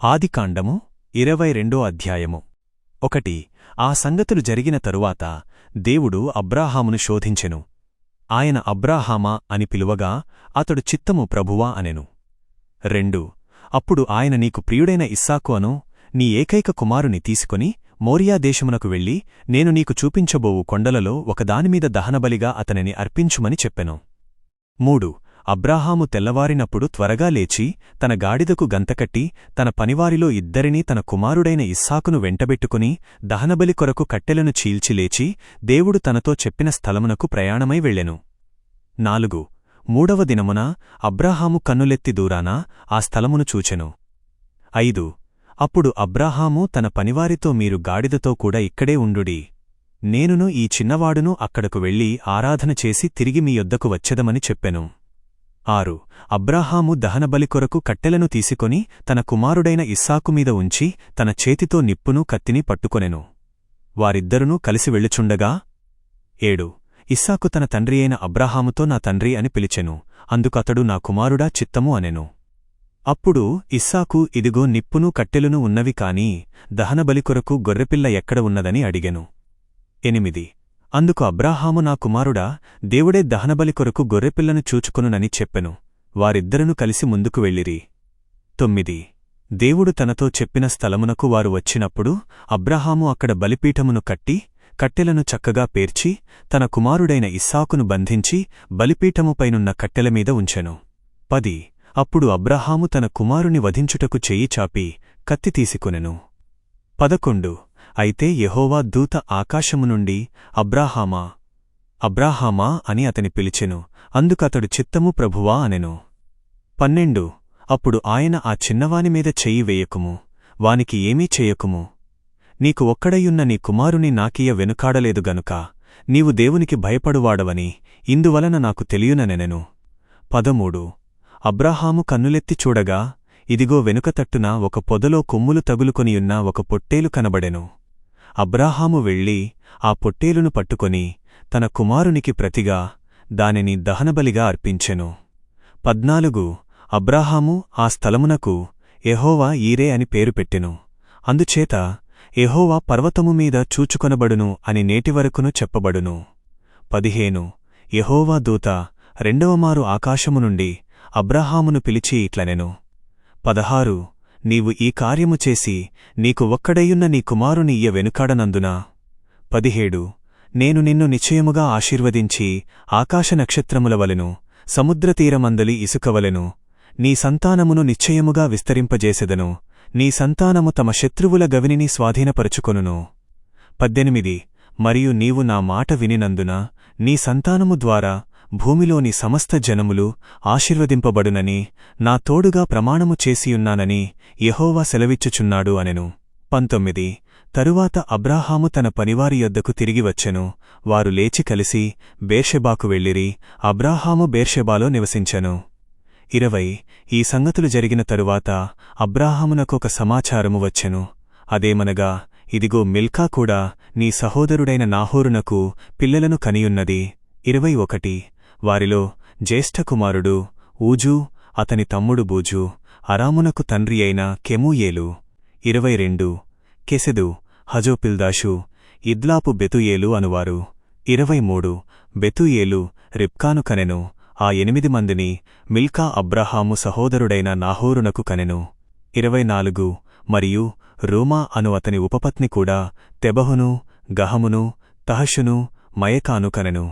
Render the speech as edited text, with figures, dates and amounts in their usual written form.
ఆదికాండము 22 అధ్యాయము 1 ఆ సంగతులు జరిగిన తరువాత దేవుడు అబ్రాహామును శోధించెను. ఆయన అబ్రాహామా అని పిలువగా అతడు చిత్తము ప్రభువా అనెను. 2 అప్పుడు ఆయన నీకు ప్రియుడైన ఇస్సాకు అను నీ ఏకైక కుమారుని తీసుకొని మోరియా దేశమునకు వెళ్ళి నేను నీకు చూపించబోవు కొండలలో ఒకదానిమీద దహనబలిగా అతనిని అర్పించుమని చెప్పెను. 3 అబ్రాహాము తెల్లవారినప్పుడు త్వరగా లేచి తన గాడిదకు గంతకట్టి తన పనివారిలో ఇద్దరినీ తన కుమారుడైన ఇస్సాకును వెంటబెట్టుకుని దహనబలి కొరకు కట్టెలను చీల్చి లేచి దేవుడు తనతో చెప్పిన స్థలమునకు ప్రయాణమై వెళ్ళెను. 4 మూడవ దినమున అబ్రాహాము కన్నులెత్తి దూరాన ఆ స్థలమును చూచెను. 5 అప్పుడు అబ్రాహాము తన పనివారితో మీరు గాడిదతో కూడా ఇక్కడే ఉండుడి. నేనును ఈ చిన్నవాడును అక్కడకు వెళ్ళి ఆరాధన చేసి తిరిగి మీ యొద్దకు వచ్చెదమని చెప్పెను. 6 అబ్రాహాము దహనబలి కొరకు కట్టెలను తీసుకొని తన కుమారుడైన ఇస్సాకుమీద ఉంచి తన చేతితో నిప్పును కత్తిని పట్టుకొనెను. వారిద్దరునూ కలిసి వెళ్ళుచుండగా 7 ఇస్సాకు తన తండ్రియైన అబ్రాహాముతో నా తండ్రి అని పిలిచెను. అందుకతడు నా కుమారుడా చిత్తము అనెను. అప్పుడు ఇస్సాకు ఇదిగో నిప్పును కట్టెలును ఉన్నవి కాని దహనబలి కొరకు గొర్రెపిల్ల ఎక్కడ ఉన్నదని అడిగెను. 8 అందుకు అబ్రాహాము నా కుమారుడా దేవుడే దహనబలి కొరకు గొర్రెపిల్లను చూచుకొనునని చెప్పెను. వారిద్దరును కలిసి ముందుకు వెళ్ళిరి. 9 దేవుడు తనతో చెప్పిన స్థలమునకు వారు వచ్చినప్పుడు అబ్రాహాము అక్కడ బలిపీఠమును కట్టి కట్టెలను చక్కగా పేర్చి తన కుమారుడైన ఇస్సాకును బంధించి బలిపీఠముపైనున్న కట్టెలమీద ఉంచెను. 10 అప్పుడు అబ్రాహాము తన కుమారుని వధించుటకు చెయ్యి చాపి కత్తి తీసుకొనెను. 11 అయితే యెహోవా దూత ఆకాశము నుండి అబ్రాహామా అబ్రాహామా అని అతని పిలిచెను. అందుకతడు చిత్తము ప్రభువా అనెను. 12 అప్పుడు ఆయన ఆ చిన్నవానిమీద చెయ్యి వేయకుము, వానికి ఏమీ చేయకుము. నీకు ఒక్కడయున్న నీ కుమారుని నాకియ్య వెనుకాడలేదు గనుక నీవు దేవునికి భయపడువాడవని ఇందువలన నాకు తెలియుననెనెను. 13 అబ్రాహాము కన్నులెత్తి చూడగా ఇదిగో వెనుకతట్టున ఒక పొదలో కొమ్ములు తగులుకొనియున్న ఒక పొట్టేలు కనబడెను. అబ్రాహాము వెళ్ళి ఆ పొట్టేలును పట్టుకొని తన కుమారునికి ప్రతిగా దానిని దహనబలిగా అర్పించెను. 14 అబ్రాహాము ఆ స్థలమునకు యెహోవా ఈరే అని పేరు పెట్టెను. అందుచేత యెహోవా పర్వతము మీద చూచుకొనబడును అని నేటివరకును చెప్పబడును. 15 యెహోవా దూత రెండవమారు ఆకాశము నుండి అబ్రాహామును పిలిచి ఇట్లనెను. 16 నీవు ఈ కార్యము చేసి నీకు ఒక్కడయున్న నీ కుమారుని ఇయ్య వెనుకాడనందునా. 17 నేను నిన్ను నిశ్చయముగా ఆశీర్వదించి ఆకాశ నక్షత్రములవలెను సముద్రతీరమందలి ఇసుకవలెను నీ సంతానమును నిశ్చయముగా విస్తరింపజేసెదను. నీ సంతానము తమ శత్రువుల గవినిని స్వాధీనపరుచుకొనును. 18 మరియు నీవు నా మాట వినినందున నీ సంతానము ద్వారా భూమిలోని సమస్త జనములు ఆశీర్వదింపబడునని నా తోడుగా ప్రమాణము చేసియున్నానని యెహోవా సెలవిచ్చుచున్నాడు అనెను. 19 తరువాత అబ్రాహాము తన పనివారి యొద్దకు తిరిగి వచ్చెను. వారు లేచి కలిసి బేర్షెబాకు వెళ్ళిరి. అబ్రాహాము బేర్షెబాలో నివసించెను. 20 ఈ సంగతులు జరిగిన తరువాత అబ్రాహామునకొక సమాచారము వచ్చెను. అదేమనగా ఇదిగో మిల్కా కూడా నీ సహోదరుడైన నాహోరునకు పిల్లలను కనియున్నది. 21 వారిలో జ్యేష్ఠకుమారుడు ఊజు, అతని తమ్ముడు బూజు, అరామునకు తండ్రి అయిన కెమూయేలు. 22 కెసెదు, హజోపిల్దాషు, ఇద్లాపు బెతుయేలు అనువారు. 23 బెతుయేలు రిబ్కాను కనెను. ఆ 8 మందిని మిల్కా అబ్రాహాము సహోదరుడైన నాహోరునకు కనెను. 24 మరియు రూమా అను అతని ఉపపత్ని కూడా తెబహును, గహమును, తహషును, మయకాను కనెను.